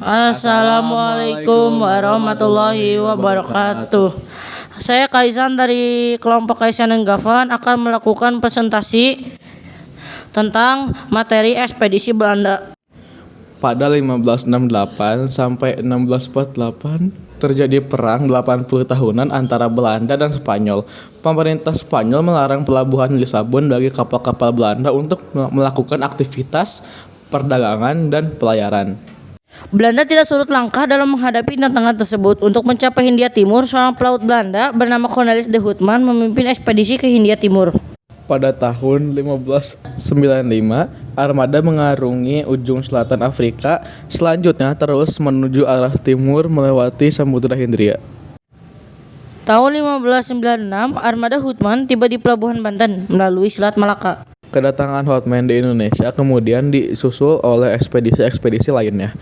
Assalamualaikum warahmatullahi wabarakatuh. Saya Kaisan dari kelompok Kaisan dan Gavan akan melakukan presentasi tentang materi ekspedisi Belanda. Pada 1568 sampai 1648 terjadi perang 80 tahunan antara Belanda dan Spanyol. Pemerintah Spanyol melarang pelabuhan Lisabon bagi kapal-kapal Belanda untuk melakukan aktivitas perdagangan dan pelayaran. Belanda tidak surut langkah dalam menghadapi tantangan tersebut. Untuk mencapai Hindia Timur, seorang pelaut Belanda bernama Cornelis de Houtman memimpin ekspedisi ke Hindia Timur. Pada tahun 1595, armada mengarungi ujung selatan Afrika, selanjutnya terus menuju arah timur melewati Samudra Hindia. Tahun 1596, armada Houtman tiba di Pelabuhan Banten melalui Selat Malaka. Kedatangan Houtman di Indonesia kemudian disusul oleh ekspedisi-ekspedisi lainnya.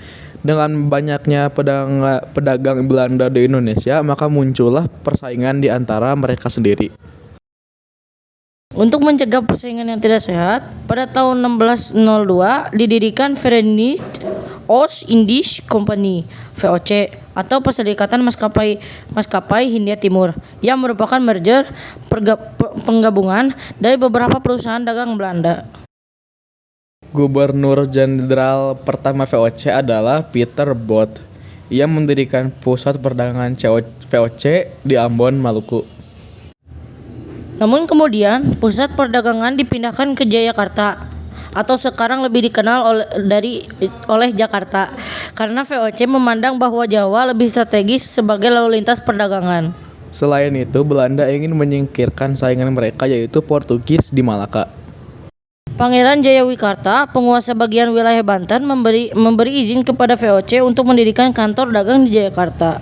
Dengan banyaknya pedagang Belanda di Indonesia, maka muncullah persaingan di antara mereka sendiri. Untuk mencegah persaingan yang tidak sehat, pada tahun 1602 didirikan Verenigd Oost-Indisch Compagnie (VOC) atau Perserikatan Maskapai Hindia Timur, yang merupakan merger penggabungan dari beberapa perusahaan dagang Belanda. Gubernur Jenderal pertama VOC adalah Peter Both. Ia mendirikan pusat perdagangan VOC di Ambon, Maluku. Namun kemudian pusat perdagangan dipindahkan ke Jayakarta atau sekarang lebih dikenal oleh Jakarta, karena VOC memandang bahwa Jawa lebih strategis sebagai lalu lintas perdagangan. Selain itu, Belanda ingin menyingkirkan saingan mereka yaitu Portugis di Malaka. Pangeran Jayawikarta, penguasa bagian wilayah Banten, memberi izin kepada VOC untuk mendirikan kantor dagang di Jayakarta.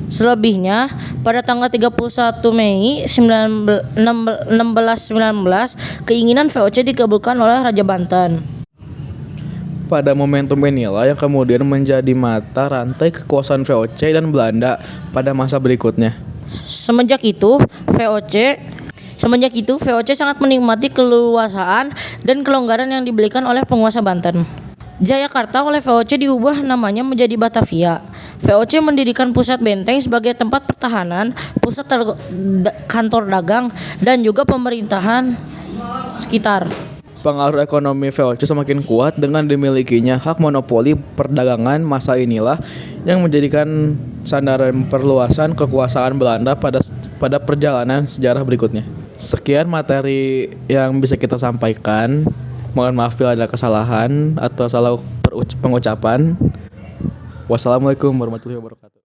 Selebihnya, pada tanggal 31 Mei 1619, keinginan VOC dikabulkan oleh Raja Banten. Pada momentum inilah yang kemudian menjadi mata rantai kekuasaan VOC dan Belanda pada masa berikutnya. Semenjak itu, VOC sangat menikmati keleluasaan dan kelonggaran yang diberikan oleh penguasa Banten. Jayakarta oleh VOC diubah namanya menjadi Batavia. VOC mendirikan pusat benteng sebagai tempat pertahanan, pusat kantor dagang, dan juga pemerintahan sekitar. Pengaruh ekonomi VOC semakin kuat dengan dimilikinya hak monopoli perdagangan. Masa inilah yang menjadikan sandaran perluasan kekuasaan Belanda pada perjalanan sejarah berikutnya. Sekian materi yang bisa kita sampaikan. Mohon maaf bila ada kesalahan atau salah pengucapan. Wassalamualaikum warahmatullahi wabarakatuh.